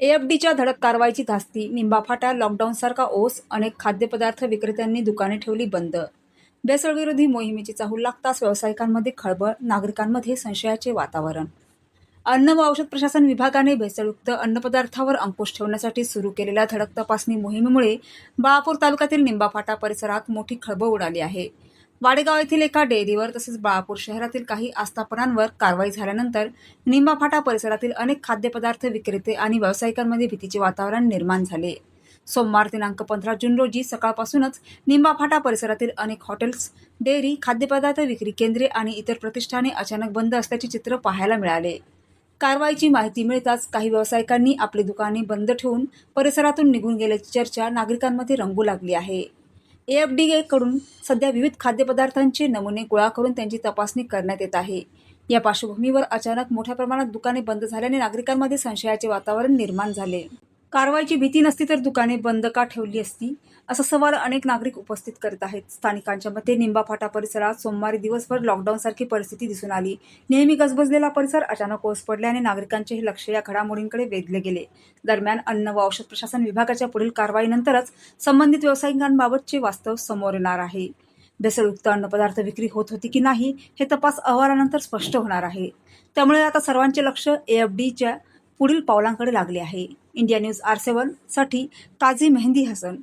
एएफडीच्या धडक कारवाईची धास्ती, निंबाफाटा, लॉकडाऊनसारखा ओस, अनेक खाद्यपदार्थ विक्रेत्यांनी दुकाने ठेवली बंद. भेसळविरोधी मोहिमेची चाहूल लागताच व्यावसायिकांमध्ये खळबळ, नागरिकांमध्ये संशयाचे वातावरण. अन्न व औषध प्रशासन विभागाने भेसळयुक्त अन्नपदार्थावर अंकुश ठेवण्यासाठी सुरू केलेल्या धडक तपासणी मोहिमेमुळे बाळापूर तालुक्यातील निंबाफाटा परिसरात मोठी खळबळ उडाली आहे. वाडेगाव येथील एका डेअरीवर तसेच बाळापूर शहरातील काही आस्थापनांवर कारवाई झाल्यानंतर निंबाफाटा परिसरातील अनेक खाद्यपदार्थ विक्रेते आणि व्यावसायिकांमध्ये भीतीचे वातावरण निर्माण झाले. सोमवार दिनांक 15 जून रोजी सकाळपासूनच निंबाफाटा परिसरातील अनेक हॉटेल्स, डेअरी, खाद्यपदार्थ विक्री केंद्रे आणि इतर प्रतिष्ठाने अचानक बंद असल्याचे चित्र पाहायला मिळाले. कारवाईची माहिती मिळताच काही व्यावसायिकांनी आपली दुकाने बंद ठेवून परिसरातून निघून गेल्याची चर्चा नागरिकांमध्ये रंगू लागली आहे. एएफडीकडून सध्या विविध खाद्यपदार्थांचे नमुने गोळा करून त्यांची तपासणी करण्यात येत आहे. या पार्श्वभूमीवर अचानक मोठ्या प्रमाणात दुकाने बंद झाल्याने नागरिकांमध्ये संशयाचे वातावरण निर्माण झाले. कारवाईची भीती नसती तर दुकाने बंद का ठेवली असती, असा सवाल अनेक नागरिक उपस्थित करत आहेत. स्थानिकांच्या मते निंबाफाटा परिसरात सोमवारी दिवसभर लॉकडाऊनसारखी परिस्थिती दिसून आली. नेहमी गजबजलेला परिसर अचानक ओस पडल्याने नागरिकांचे हे लक्ष या घडामोडींकडे वेधले गेले. दरम्यान अन्न व औषध प्रशासन विभागाच्या पुढील कारवाईनंतरच संबंधित व्यावसायिकांबाबतचे वास्तव समोर येणार आहे. भेसळयुक्त अन्नपदार्थ विक्री होत होती की नाही हे तपास अहवालानंतर स्पष्ट होणार आहे. त्यामुळे आता सर्वांचे लक्ष एएफडीच्या पुढील पावलांकडे लागले आहे. इंडिया न्यूज R7 साठी काझी मेहंदी हसन.